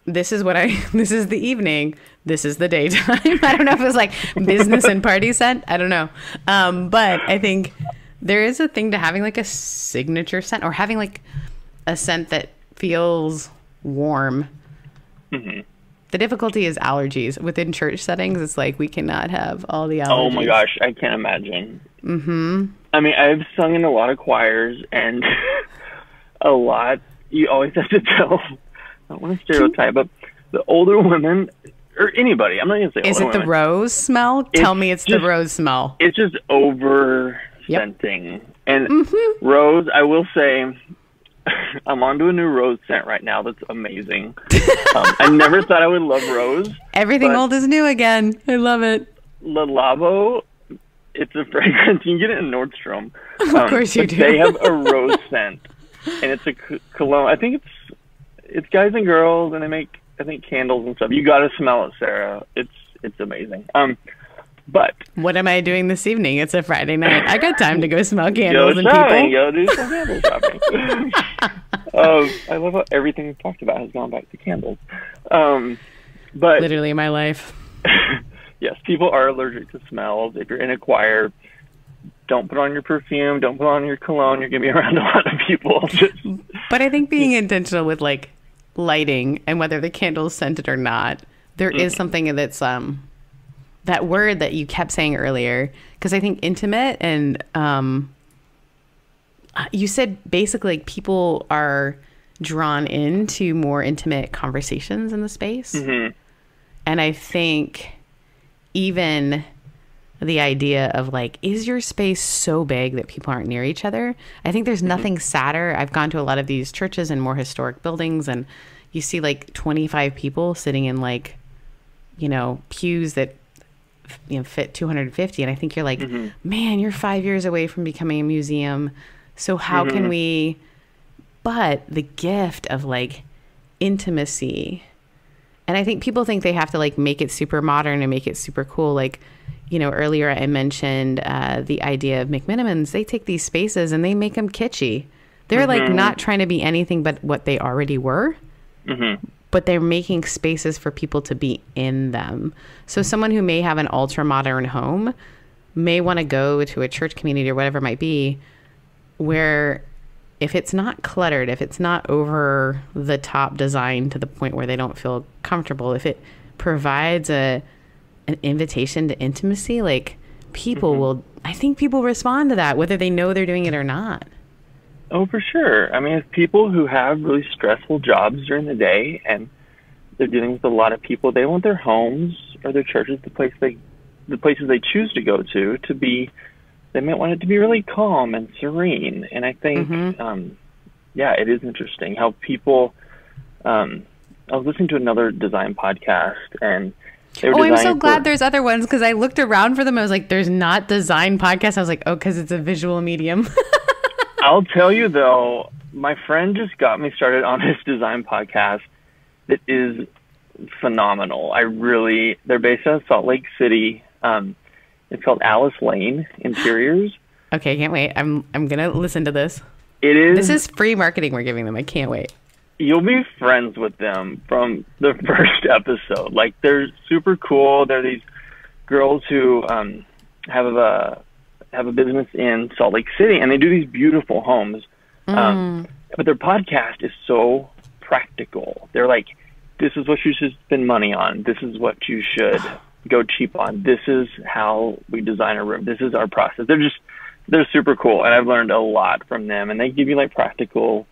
this is the evening, this is the daytime. I don't know if it was like business and party scent. I don't know. But I think there is a thing to having like a signature scent, or having like a scent that feels warm. Mm-hmm. The difficulty is allergies. Within church settings, it's like we cannot have all the allergies. Oh my gosh, I can't imagine. Mm-hmm. I mean, I've sung in a lot of choirs, and you always have to tell, I don't want to stereotype, but the older women, or anybody, I'm not going to say older women. Is it the rose smell? Tell me it's the rose smell. It's just over-scenting. Yep. And rose, I will say, I'm onto a new rose scent right now that's amazing. I never thought I would love rose. Everything old is new again. I love it. Le Labo, it's a fragrance. You can get it in Nordstrom. Of course you do. They have a rose scent, and it's a cologne. I think it's guys and girls, and they make, I think, candles and stuff. You got to smell it, Sarah. It's amazing. But what am I doing this evening? It's a Friday night. I got time to go smell candles and people. Go do some candle shopping. I love how everything we've talked about has gone back to candles. But literally my life. Yes, people are allergic to smells. If you're in a choir, don't put on your perfume. Don't put on your cologne. You're going to be around a lot of people. Just But I think being intentional with like lighting and whether the candle's scented or not, there is something that's that word that you kept saying earlier, because I think intimate and you said basically like people are drawn into more intimate conversations in the space. Mm-hmm. And I think even the idea of like, is your space so big that people aren't near each other? I think there's nothing sadder. I've gone to a lot of these churches and more historic buildings, and you see like 25 people sitting in like, you know, pews that, you know, fit 250. And I think you're like, man, you're 5 years away from becoming a museum. So how can we, but the gift of like intimacy. And I think people think they have to like make it super modern and make it super cool. Like, you know, earlier I mentioned the idea of McMinimans. They take these spaces and they make them kitschy. They're like not trying to be anything but what they already were, but they're making spaces for people to be in them. So someone who may have an ultra modern home may want to go to a church community or whatever it might be, where if it's not cluttered, if it's not over the top design to the point where they don't feel comfortable, if it provides an invitation to intimacy, like people will, I think people respond to that, whether they know they're doing it or not. Oh, for sure. I mean, it's people who have really stressful jobs during the day and they're dealing with a lot of people. They want their homes or their churches, the places they choose to go to be, they might want it to be really calm and serene. And I think, yeah, it is interesting how people, I was listening to another design podcast and they were I'm so glad there's other ones, because I looked around for them. I was like, there's not design podcasts. I was like, oh, because it's a visual medium. I'll tell you, though, my friend just got me started on this design podcast that is phenomenal. They're based out of Salt Lake City. It's called Alice Lane Interiors. Okay, can't wait. I'm going to listen to this. This is free marketing we're giving them. I can't wait. You'll be friends with them from the first episode. Like, they're super cool. They're these girls who have a business in Salt Lake City, and they do these beautiful homes. But their podcast is so practical. They're like, this is what you should spend money on. This is what you should go cheap on. This is how we design a room. This is our process. They're super cool, and I've learned a lot from them. And they give you like practical,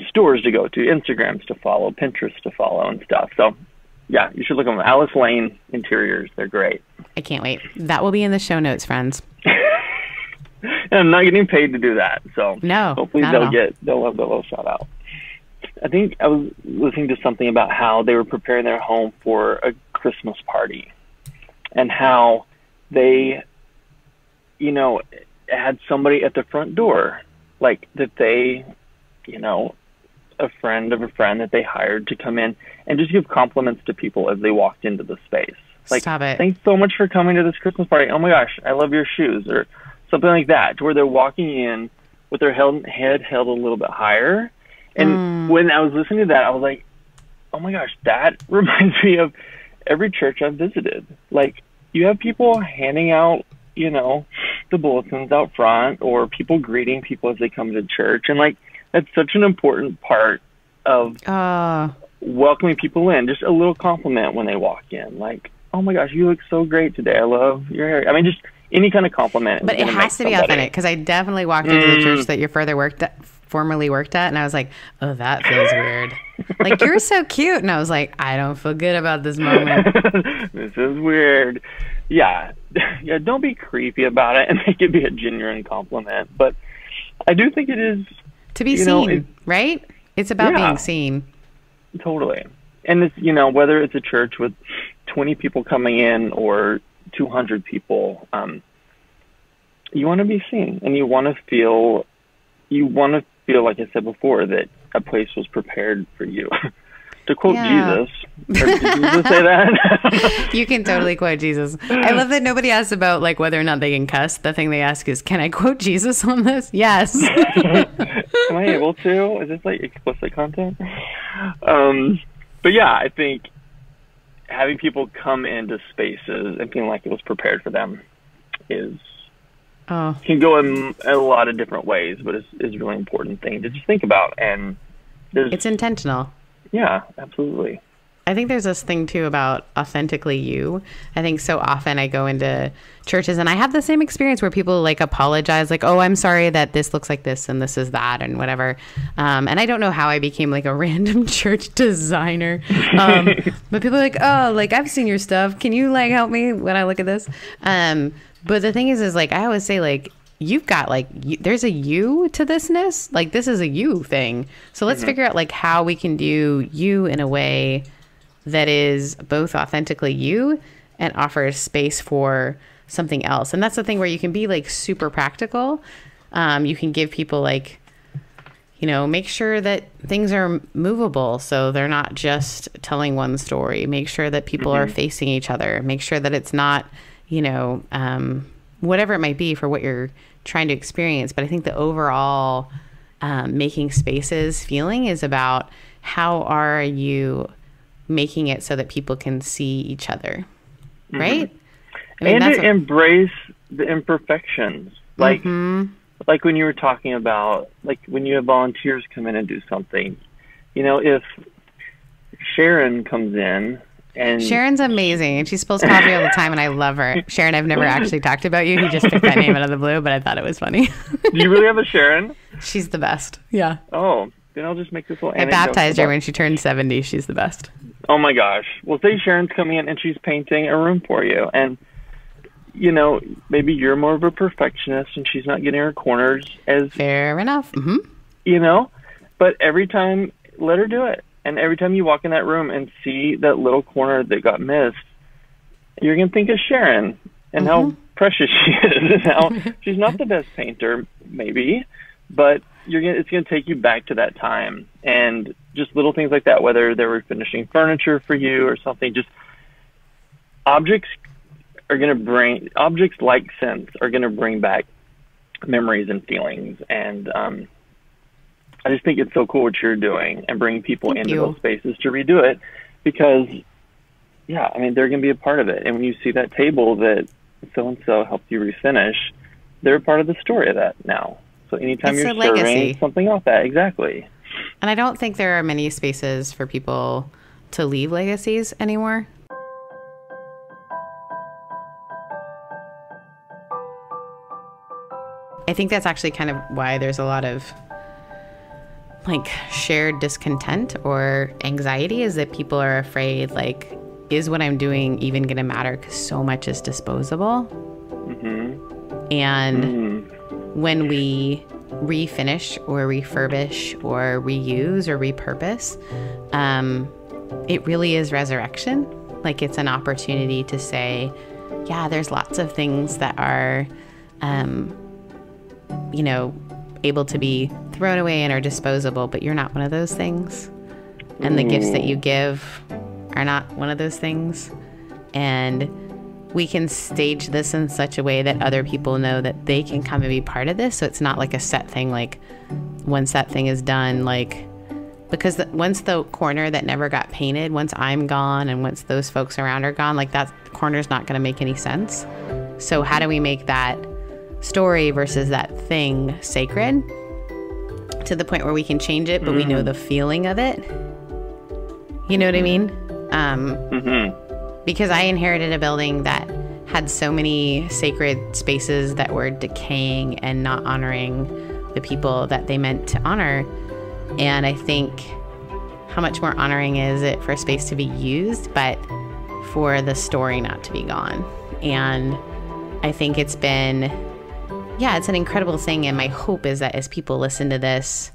stores to go to, Instagrams to follow, Pinterest to follow, and stuff. So, yeah, you should look them up. Alice Lane Interiors. They're great. I can't wait. That will be in the show notes, friends. And I'm not getting paid to do that, so no, hopefully they'll have the little shout out. I think I was listening to something about how they were preparing their home for a Christmas party, and how they, had somebody at the front door, like that they, a friend of a friend that they hired to come in and just give compliments to people as they walked into the space. Like, stop it. Thanks so much for coming to this Christmas party. Oh my gosh, I love your shoes, or something like that, to where they're walking in with their head held a little bit higher. And when I was listening to that, I was like, oh my gosh, that reminds me of every church I've visited. Like, you have people handing out, the bulletins out front, or people greeting people as they come to church. And like, that's such an important part of welcoming people in. Just a little compliment when they walk in. Like, oh my gosh, you look so great today. I love your hair. I mean, just any kind of compliment. But it has to be authentic, because I definitely walked into the church that you formerly worked at, and I was like, oh, that feels weird. Like, you're so cute. And I was like, I don't feel good about this moment. This is weird. Yeah, don't be creepy about it and make it be a genuine compliment. But I do think it is to be seen, right? It's about being seen. Totally. And it's, whether it's a church with 20 people coming in or 200 people, you want to be seen, and you want to feel, like I said before, that a place was prepared for you. To quote Jesus, or did Jesus say that? You can totally quote Jesus. I love that nobody asks about like whether or not they can cuss. The thing they ask is, can I quote Jesus on this? Yes. Am I able to? Is this like explicit content? But yeah, I think having people come into spaces and feeling like it was prepared for them is can go in a lot of different ways, but is a really important thing to just think about. And it's intentional. Yeah, absolutely. I think there's this thing too about authentically you. I think so often I go into churches and I have the same experience where people like apologize, like, oh, I'm sorry that this looks like this and this is that and whatever. And I don't know how I became like a random church designer. But people are like, oh, like I've seen your stuff. Can you like help me when I look at this? But the thing is like, I always say like, you've got like, there's a you to thisness. Like this is a you thing. So let's figure out like how we can do you in a way that is both authentically you and offers space for something else. And that's the thing where you can be like super practical. You can give people like, you know, make sure that things are movable so they're not just telling one story. Make sure that people are facing each other. Make sure that it's not, you know, whatever it might be for what you're trying to experience. But I think the overall making spaces feeling is about how are you making it so that people can see each other, right? I mean, and to embrace the imperfections. Like like when you were talking about, like when you have volunteers come in and do something, you know, if Sharon comes in and... Sharon's amazing, and she spills coffee all the time, and I love her. Sharon, I've never actually talked about you. He just picked that name out of the blue, but I thought it was funny. Do you really have a Sharon? She's the best, yeah. Oh, then I'll just make this little I baptized her when she turned 70. She's the best. Oh my gosh. Well, say Sharon's coming in and she's painting a room for you. And, you know, maybe you're more of a perfectionist and she's not getting her corners as... Fair enough. You know, but every time, let her do it. And every time you walk in that room and see that little corner that got missed, you're going to think of Sharon and how precious she is. And how she's not the best painter, maybe, but it's going to take you back to that time. And just little things like that, whether they were finishing furniture for you or something, just objects like scents are going to bring back memories and feelings. And I just think it's so cool what you're doing and bringing people into those spaces to redo it, because, yeah, I mean, they're going to be a part of it. And when you see that table that so-and-so helped you refinish, they're a part of the story of that now. So anytime you're serving something off that, exactly. And I don't think there are many spaces for people to leave legacies anymore. I think that's actually kind of why there's a lot of like shared discontent or anxiety, is that people are afraid, like, is what I'm doing even going to matter? Because so much is disposable. And when we refinish or refurbish or reuse or repurpose, it really is resurrection. Like, it's an opportunity to say, yeah, there's lots of things that are, you know, able to be thrown away and are disposable, but you're not one of those things. And the gifts that you give are not one of those things. And we can stage this in such a way that other people know that they can come and be part of this. So it's not like a set thing, like once that thing is done, like, because once the corner that never got painted, once I'm gone and once those folks around are gone, like that corner's not going to make any sense. So how do we make that story versus that thing sacred to the point where we can change it, but we know the feeling of it? You know what I mean? Because I inherited a building that had so many sacred spaces that were decaying and not honoring the people that they meant to honor. And I think how much more honoring is it for a space to be used, but for the story not to be gone. And I think it's been, yeah, it's an incredible thing. And my hope is that as people listen to this,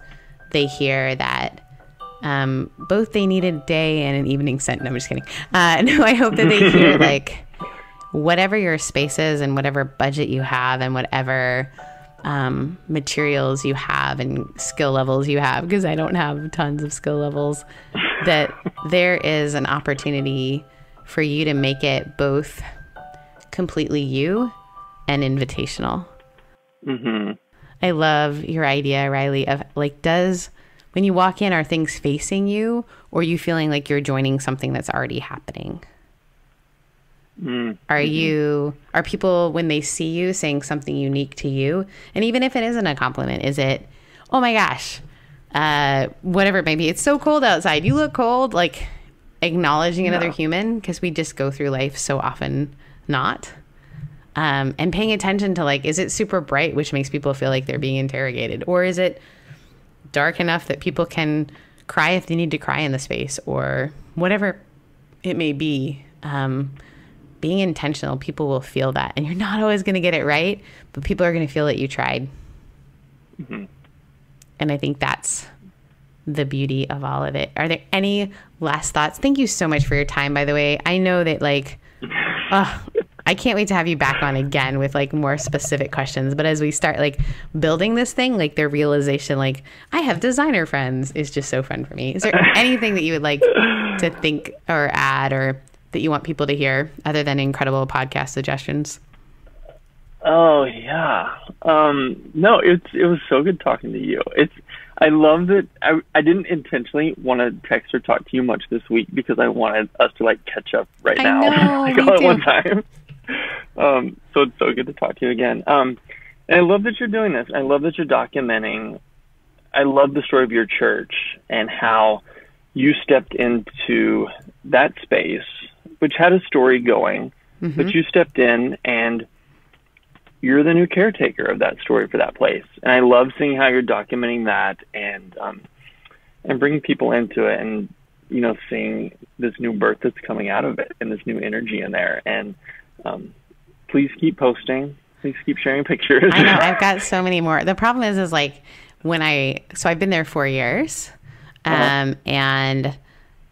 they hear that both they need a day and an evening scent. No, I'm just kidding. No, I hope that they hear, like, whatever your space is and whatever budget you have and whatever materials you have and skill levels you have, because I don't have tons of skill levels, that there is an opportunity for you to make it both completely you and invitational. I love your idea, Riley, of like, when you walk in, are things facing you, or are you feeling like you're joining something that's already happening? Are people, when they see you, saying something unique to you? And even if it isn't a compliment, is it, oh my gosh, whatever it may be, it's so cold outside, you look cold, like acknowledging another human, because we just go through life so often not. And paying attention to, like, is it super bright, which makes people feel like they're being interrogated? Or is it dark enough that people can cry if they need to cry in the space, or whatever it may be? Being intentional, people will feel that. And you're not always going to get it right, but people are going to feel that you tried. Mm-hmm. And I think that's the beauty of all of it. Are there any last thoughts? Thank you so much for your time, by the way. I know that, like, I can't wait to have you back on again with, like, more specific questions. But as we start, like, building this thing, like, the realization, like, I have designer friends is just so fun for me. Is there anything that you would like to think or add, or that you want people to hear other than incredible podcast suggestions? Oh yeah. No, it was so good talking to you. I love that I didn't intentionally want to text or talk to you much this week, because I wanted us to, like, catch up right now. I know, all at one time. So it's so good to talk to you again. And I love that you're doing this. I love that you're documenting. I love the story of your church and how you stepped into that space, which had a story going, but you stepped in and you're the new caretaker of that story for that place. And I love seeing how you're documenting that and bringing people into it, and, you know, seeing this new birth that's coming out of it and this new energy in there. And please keep posting. Please keep sharing pictures. I know. I've got so many more. The problem is like, so I've been there 4 years. And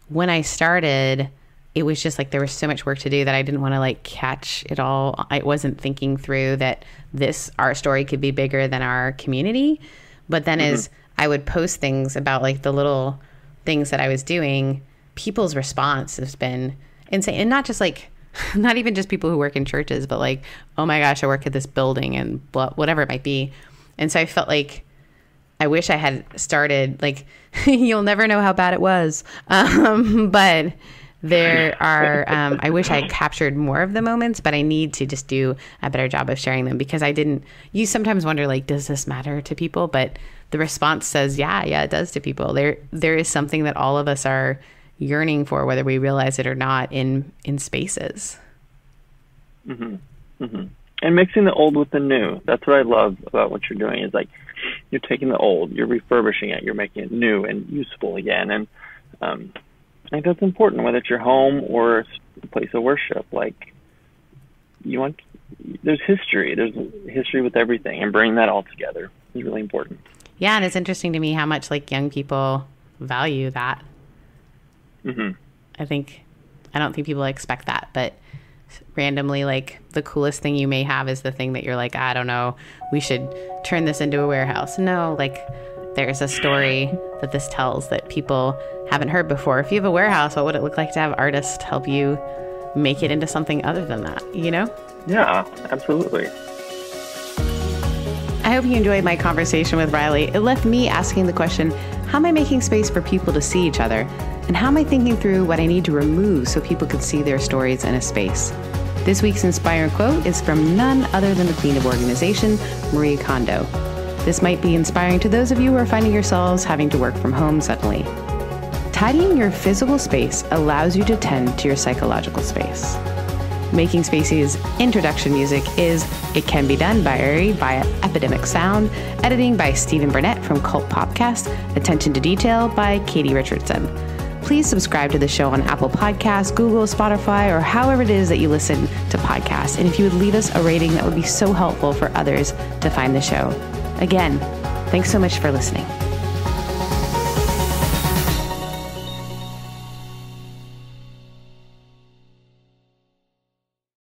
when I started, it was just like there was so much work to do that I didn't want to, like, catch it all. I wasn't thinking through that our story could be bigger than our community. But then as I would post things about, like, the little things that I was doing, people's response has been insane. And not just, like, not even just people who work in churches, but, like, oh my gosh, I work at this building and blah, whatever it might be. And so I felt like I wish I had started, like, you'll never know how bad it was. But there are, I wish I had captured more of the moments, but I need to just do a better job of sharing them, because you sometimes wonder, like, does this matter to people? But the response says, yeah, it does to people. There is something that all of us are yearning for, whether we realize it or not, in spaces. And mixing the old with the new. That's what I love about what you're doing, is, like, you're taking the old, you're refurbishing it, you're making it new and useful again. And I think that's important, whether it's your home or a place of worship. Like, there's history with everything, and bringing that all together is really important. Yeah, and it's interesting to me how much, like, young people value that. I don't think people expect that, but randomly, like, the coolest thing you may have is the thing that you're like, I don't know, we should turn this into a warehouse. No, like, there's a story that this tells that people haven't heard before. If you have a warehouse, what would it look like to have artists help you make it into something other than that, you know? Yeah, absolutely. I hope you enjoyed my conversation with Riley. It left me asking the question, how am I making space for people to see each other? And how am I thinking through what I need to remove so people can see their stories in a space? This week's inspiring quote is from none other than the queen of organization, Marie Kondo. This might be inspiring to those of you who are finding yourselves having to work from home suddenly. Tidying your physical space allows you to tend to your psychological space. Making Space's introduction music is It Can Be Done by Epidemic Sound, editing by Stephen Burnette from Cult Popcast, attention to detail by Katie Richardson. Please subscribe to the show on Apple Podcasts, Google, Spotify, or however it is that you listen to podcasts. And if you would leave us a rating, that would be so helpful for others to find the show. Again, thanks so much for listening.